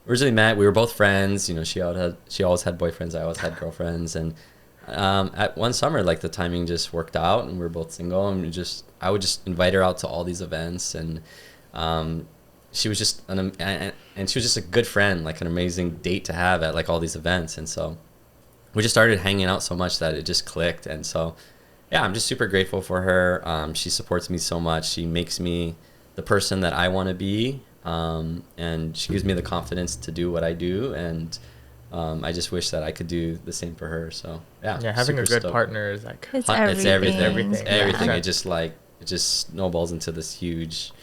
originally met, we were both friends. You know, she always had boyfriends. I always had girlfriends. And at one summer, like, the timing just worked out, and we were both single, and I would just invite her out to all these events, and she was just a good friend, like an amazing date to have at like all these events. And so we just started hanging out so much that it just clicked. And so, yeah, I'm just super grateful for her. She supports me so much. She makes me the person that I want to be. And she gives me the confidence to do what I do. And I just wish that I could do the same for her. So, yeah. Yeah, having a good partner is like... It's everything. It just snowballs into this huge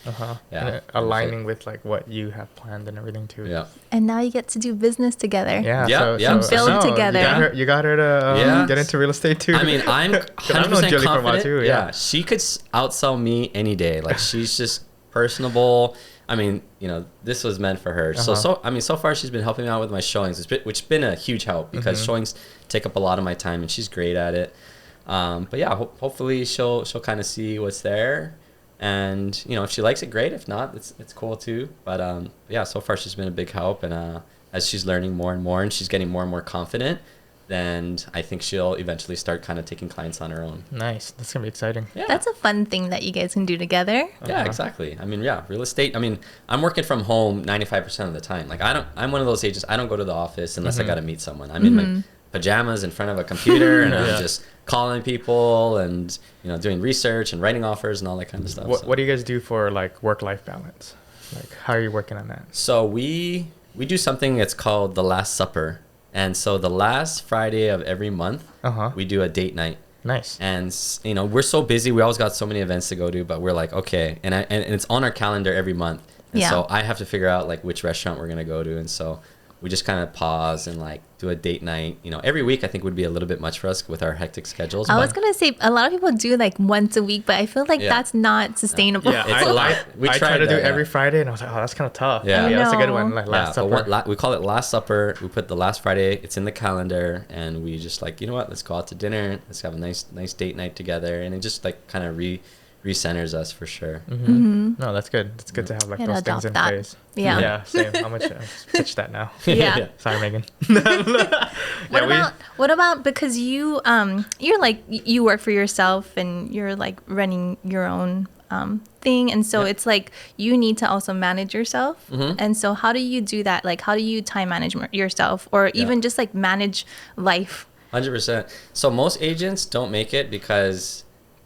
aligning with like what you have planned and everything too. And now you get to do business together. Build together. You got her to get into real estate too. I mean, I'm 100% confident. Too, she could outsell me any day. Like, she's just personable. I mean, you know, this was meant for her. So I mean, so far she's been helping me out with my showings, which has been a huge help because showings take up a lot of my time, and she's great at it. But yeah, hopefully she'll kind of see what's there, and you know, if she likes it, great. If not, it's cool too. But yeah, so far she's been a big help, and as she's learning more and more, and she's getting more and more confident, then I think she'll eventually start kind of taking clients on her own. Nice, that's gonna be exciting. Yeah. That's a fun thing that you guys can do together. Yeah, exactly. I mean, real estate. I mean, I'm working from home 95% of the time. Like, I'm one of those agents. I don't go to the office unless I got to meet someone. I'm in my pajamas in front of a computer, and I'm just calling people, and you know, doing research and writing offers and all that kind of stuff. What do you guys do for like work-life balance? Like, how are you working on that? So we do something that's called the Last Supper. And so the last Friday of every month, we do a date night. Nice. And, you know, we're so busy. We always got so many events to go to, but we're like, okay. And it's on our calendar every month. And so I have to figure out, like, which restaurant we're going to go to. And so we just kind of pause and, like, do a date night. You know, every week I think would be a little bit much for us with our hectic schedules. I was going to say, a lot of people do, like, once a week, but I feel like that's not sustainable. Yeah, I try to do every Friday, and I was like, oh, that's kind of tough. Yeah, that's a good one. Like, Last Supper. We call it Last Supper. We put the last Friday. It's in the calendar, and we just, like, you know what? Let's go out to dinner. Let's have a nice date night together. And it just, like, kind of recenters us for sure. No, that's good. It's good to have, like, those things in place. Yeah, same. I'm gonna pitch that now. Yeah. Sorry, Megan. What about because you're like, you work for yourself and you're like running your own thing, and so it's like you need to also manage yourself. And so how do you do that? Like, how do you time manage yourself, or even just like manage life? 100%. So most agents don't make it because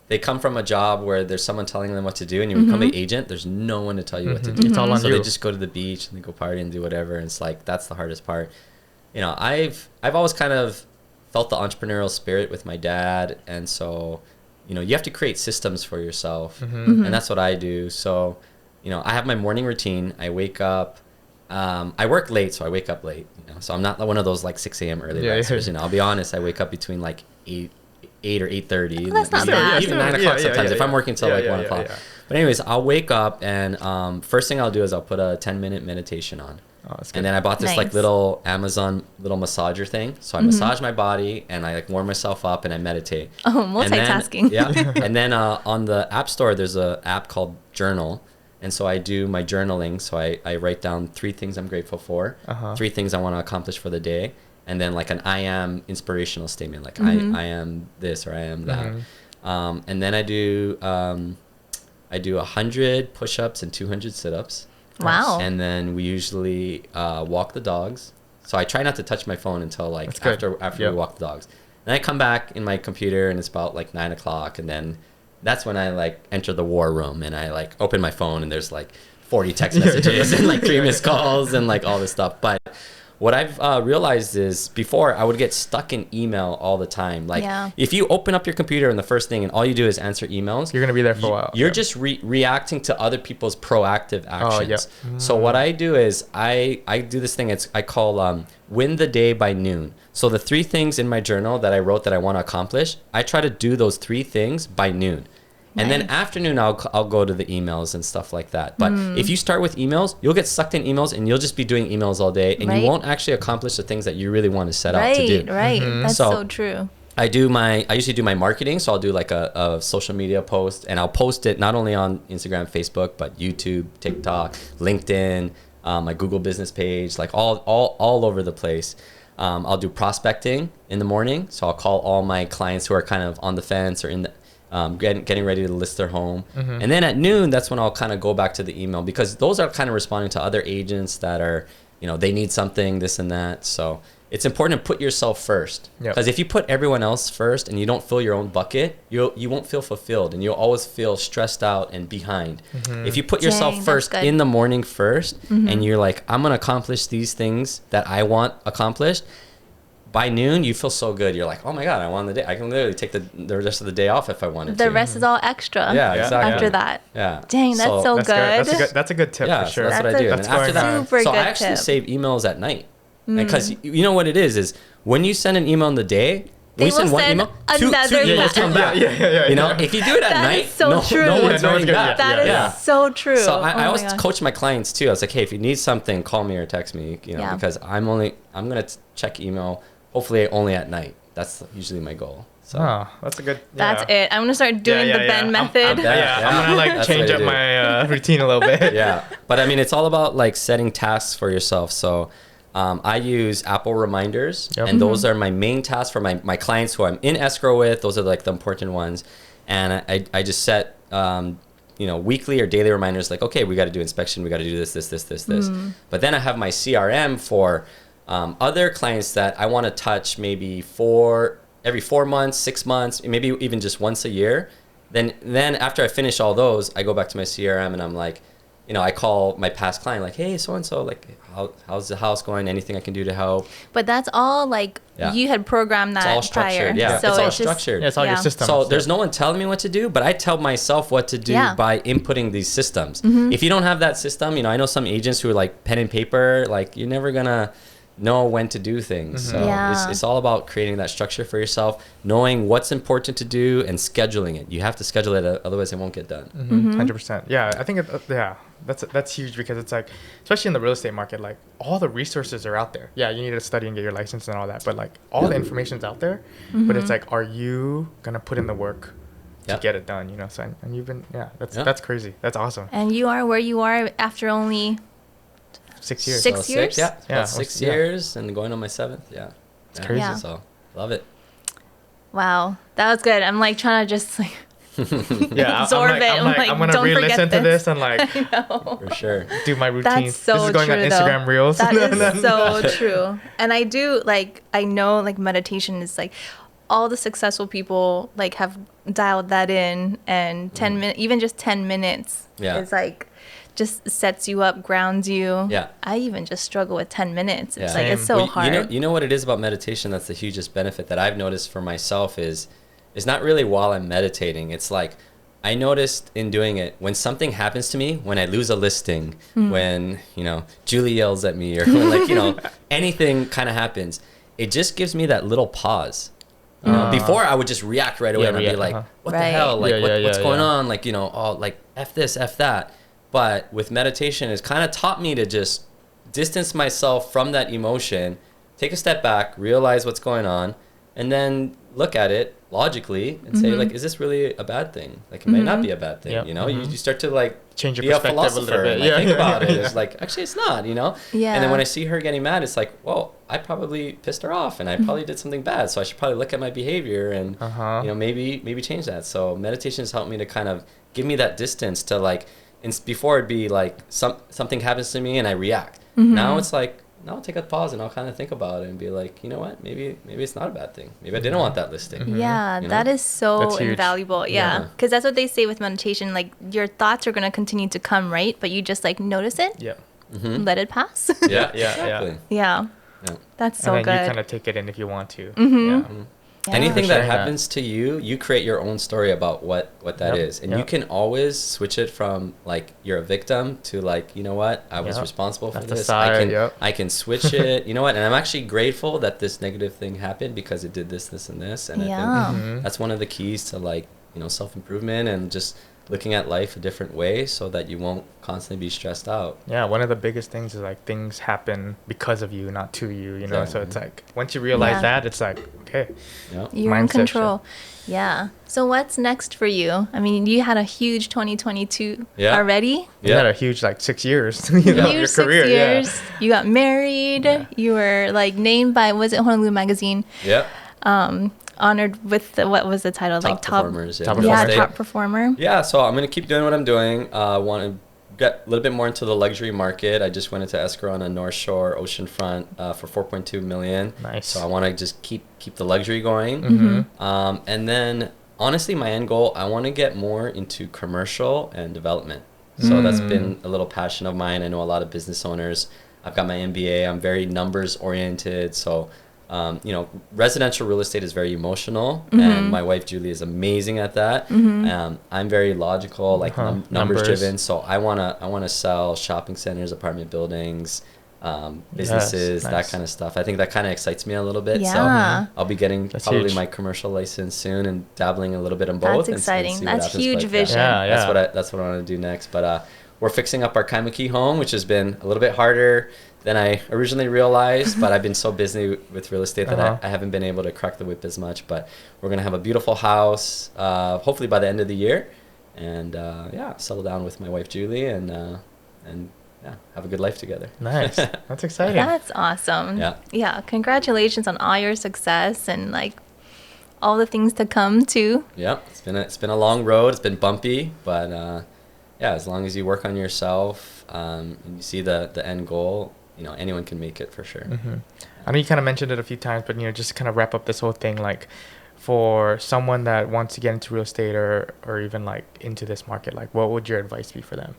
they come from a job where there's someone telling them what to do, and you become an agent, there's no one to tell you what to do. It's all on so you. They just go to the beach and they go party and do whatever. And it's like, that's the hardest part. You know, I've always kind of felt the entrepreneurial spirit with my dad. And so, you know, you have to create systems for yourself. And that's what I do. So, you know, I have my morning routine. I wake up, I work late, so I wake up late, you know, so I'm not one of those like 6 a.m. early risers. You know, I'll be honest, I wake up between like 8 or 8:30. That's not bad. Even 9 o'clock sometimes if I'm working till like 1 o'clock. But anyways, I'll wake up and first thing I'll do is I'll put a 10-minute meditation on. And then I bought this like little Amazon little massager thing. So I massage my body and I like warm myself up and I meditate. Oh, multitasking. And then on the App Store, there's an app called Journal. And so I do my journaling. So I write down 3 things I'm grateful for, 3 things I want to accomplish for the day, and then like an I am inspirational statement, like I am this or I am that. And then I do 100 push-ups and 200 sit-ups. Wow. And then we usually walk the dogs. So I try not to touch my phone until like after we walk the dogs. Then I come back in my computer and it's about like 9 o'clock, and then that's when I like enter the war room and I like open my phone and there's like 40 text messages and like 3 missed calls and like all this stuff. But what I've realized is before I would get stuck in email all the time. Like if you open up your computer and the first thing and all you do is answer emails, you're going to be there for a while. You're just reacting to other people's proactive actions. So what I do is I do this thing I call win the day by noon. So the 3 things in my journal that I wrote that I want to accomplish, I try to do those 3 things by noon. And then afternoon, I'll go to the emails and stuff like that. But if you start with emails, you'll get sucked in emails and you'll just be doing emails all day. And you won't actually accomplish the things that you really want to set out to do. Right. That's so true. I usually do my marketing. So I'll do like a social media post, and I'll post it not only on Instagram, Facebook, but YouTube, TikTok, LinkedIn, my Google business page, like all over the place. I'll do prospecting in the morning. So I'll call all my clients who are kind of on the fence or in the getting ready to list their home. And then at noon, that's when I'll kind of go back to the email, because those are kind of responding to other agents that are, you know, they need something, this and that. So it's important to put yourself first, because if you put everyone else first and you don't fill your own bucket, you won't feel fulfilled, and you'll always feel stressed out and behind. If you put yourself first in the morning first, and you're like, I'm going to accomplish these things that I want accomplished, by noon, you feel so good. You're like, oh my God, I won the day. I can literally take the rest of the day off if I wanted to. The rest is all extra. Yeah, exactly. After that. Yeah. Dang, that's so good. That's a good tip for sure. So that's what I do. That's and after that, super so good I actually tip. save emails at night. Because you know what it is when you send an email in the day, when you send one email, two emails come back. You know, if you do it at night, so no one's writing back. That is so true. So I always coach my clients too. I was like, hey, if you need something, call me or text me, you know, because I'm going to check email hopefully only at night. That's usually my goal. So that's a good. That's it. I'm gonna start doing the Ben method. I'm gonna like change up my routine a little bit. But I mean, it's all about like setting tasks for yourself. So I use Apple reminders, and those are my main tasks for my clients who I'm in escrow with. Those are like the important ones, and I just set weekly or daily reminders like, okay, we got to do inspection, we got to do this. But then I have my CRM for other clients that I want to touch maybe every 4 months, 6 months, maybe even just once a year. Then after I finish all those, I go back to my CRM and I'm like, I call my past client like, hey, so and so, like, how's the house going? Anything I can do to help? But that's all like you had programmed that it's all prior. structured. Yeah, so it's all structured. It's all your systems. So there's no one telling me what to do, but I tell myself what to do by inputting these systems. If you don't have that system, I know some agents who are like pen and paper, like you're never gonna know when to do things. So it's all about creating that structure for yourself, knowing what's important to do and scheduling it. You have to schedule it, otherwise it won't get done. 100%. Yeah, I think that's huge, because it's like, especially in the real estate market, like all the resources are out there. Yeah, you need to study and get your license and all that, but like all the information's out there. But it's like, are you gonna put in the work to get it done? So and you've been that's crazy. That's awesome. And you are where you are after only 6 years. 6 years? About 6 years and going on my 7th. Yeah. It's crazy. Yeah. So love it. Wow. That was good. I'm like trying to just like absorb it. I'm gonna re-listen to this and like for sure do my routine. That's so this is going true, on Instagram though. Reels. That is so true. And I do I know like meditation is like all the successful people like have dialed that in, and 10 minutes, even just 10 minutes is like just sets you up, grounds you. Yeah. I even just struggle with 10 minutes. It's Same. it's so hard. You know what it is about meditation that's the hugest benefit that I've noticed for myself is not really while I'm meditating. It's like I noticed in doing it, when something happens to me, when I lose a listing, when, Julie yells at me, or when anything kind of happens, it just gives me that little pause. Before I would just react right away and I'd be like, what the hell? Like, what's going on? Like, like F this, F that. But with meditation, it's kind of taught me to just distance myself from that emotion, take a step back, realize what's going on, and then look at it logically and say, like, is this really a bad thing? Like, it might not be a bad thing, You start to, like, change your be perspective a philosopher a little bit. and think about it. It's like, actually, it's not, Yeah. And then when I see her getting mad, it's like, well, I probably pissed her off and I probably did something bad. So I should probably look at my behavior and, maybe change that. So meditation has helped me to kind of give me that distance to, like, before it'd be like something happens to me and I react. Now it's like, now I'll take a pause and I'll kind of think about it and be like, you know what, maybe it's not a bad thing. Maybe I didn't want that listing. Yeah, that is so invaluable. Yeah, because that's what they say with meditation. Like, your thoughts are going to continue to come, right? But you just like notice it, let it pass. Exactly. Yeah, that's so and then good. you kind of take it in if you want to. Anything that happens to you, you create your own story about what that is. And you can always switch it from, like, you're a victim to, like, you know what, I was responsible for this. I can switch it. You know what? And I'm actually grateful that this negative thing happened because it did this, this, and this. And I think that's one of the keys to, like, self-improvement and just looking at life a different way so that you won't constantly be stressed out. Yeah, one of the biggest things is like things happen because of you, not to you, Exactly. So it's like once you realize that, it's like, okay, you're in control. Yeah. So what's next for you? I mean, you had a huge 2022 already. You had a huge 6 years. Huge your 6 career, years. You got married. You were like named by, was it Honolulu Magazine? Yeah. Honored with what was the title? Top performers. Top performer. Yeah, so I'm gonna keep doing what I'm doing. Want to get a little bit more into the luxury market. I just went into escrow on a North Shore oceanfront for $4.2 million. Nice. So I want to just keep the luxury going. And then honestly, my end goal, I want to get more into commercial and development. So that's been a little passion of mine. I know a lot of business owners. I've got my MBA. I'm very numbers oriented. So residential real estate is very emotional, and my wife Julie is amazing at that. I'm very logical, numbers driven. So I wanna sell shopping centers, apartment buildings, businesses, that kind of stuff. I think that kind of excites me a little bit. So I'll be getting probably my commercial license soon and dabbling a little bit on both. That's exciting. That's huge vision. That's what I want to do next. But we're fixing up our Kaimuki home, which has been a little bit harder than I originally realized, but I've been so busy with real estate that I haven't been able to crack the whip as much. But we're going to have a beautiful house, hopefully by the end of the year, and settle down with my wife Julie and have a good life together. Nice. That's exciting. That's awesome. Yeah. Congratulations on all your success and all the things to come too. Yeah. It's been a long road. It's been bumpy, but as long as you work on yourself and you see the end goal, anyone can make it for sure. I know you kind of mentioned it a few times, but just to kind of wrap up this whole thing, for someone that wants to get into real estate or even into this market, what would your advice be for them?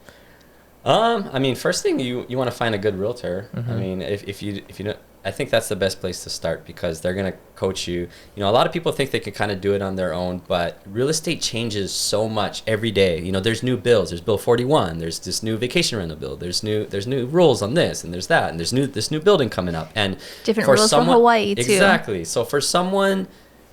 I mean, first thing you want to find a good realtor. I mean, if you know, I think that's the best place to start because they're gonna coach you. You know, a lot of people think they can kind of do it on their own, but real estate changes so much every day. You know, there's new bills. There's Bill 41. There's this new vacation rental bill. There's new rules on this, and there's that, and there's this new building coming up, and different rules for Hawaii too. Exactly. So for someone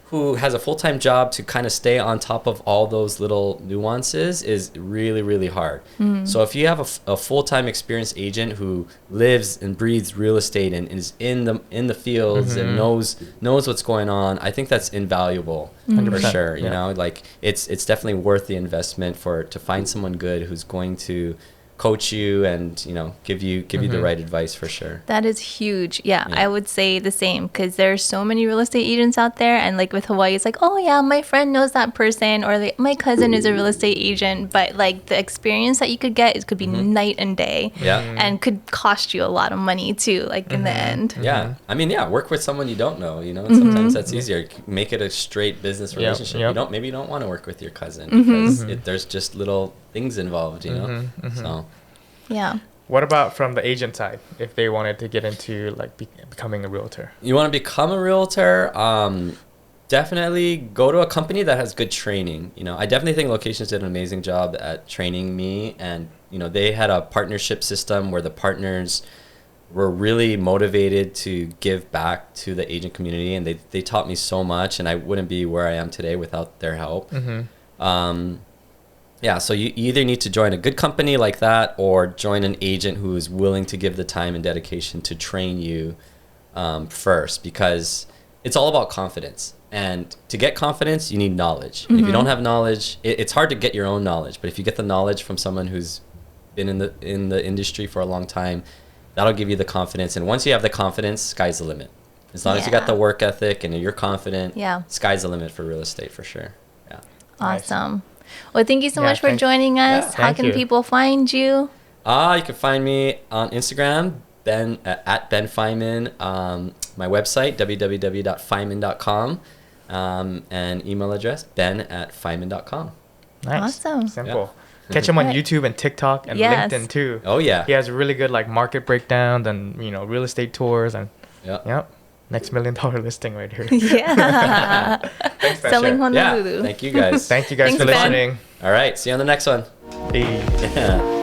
who has a full-time job to kind of stay on top of all those little nuances is really, really hard. So if you have a full-time experienced agent who lives and breathes real estate and is in the fields and knows what's going on, I think that's invaluable for sure. You know, like it's definitely worth the investment to find someone good who's going to coach you and, you know, give you the right advice for sure. That is huge. Yeah, I would say the same because there's so many real estate agents out there, and like with Hawaii, it's like, oh yeah, my friend knows that person, or like, my cousin is a real estate agent, but like the experience that you could get could be night and day, and could cost you a lot of money too, like in the end. Yeah, I mean, work with someone you don't know. You know, sometimes that's easier. Make it a straight business relationship. You don't want to work with your cousin because there's just little things involved, you know. So yeah. What about from the agent side if they wanted to get into like becoming a realtor? You want to become a realtor, definitely go to a company that has good training. You know, I definitely think Locations did an amazing job at training me, and you know, they had a partnership system where the partners were really motivated to give back to the agent community, and they taught me so much, and I wouldn't be where I am today without their help. Yeah, so you either need to join a good company like that or join an agent who is willing to give the time and dedication to train you first, because it's all about confidence. And to get confidence, you need knowledge. And if you don't have knowledge, it's hard to get your own knowledge. But if you get the knowledge from someone who's been in the industry for a long time, that'll give you the confidence. And once you have the confidence, sky's the limit. As long as you got the work ethic and you're confident, sky's the limit for real estate for sure. Yeah. Awesome. Nice. Well, thank you so much for joining us. How can people find you? You can find me on Instagram, at Ben Feiman. My website, www.fieman.com. And email address, ben@fieman.com. Nice. Awesome. Simple. Catch him on YouTube and TikTok and LinkedIn too. Oh yeah. He has really good like market breakdowns and, you know, real estate tours and next $1 million listing right here. Yeah. Thanks, Selling Honolulu. Yeah. Thank you guys. Thank you guys for listening. All right. See you on the next one. Hey.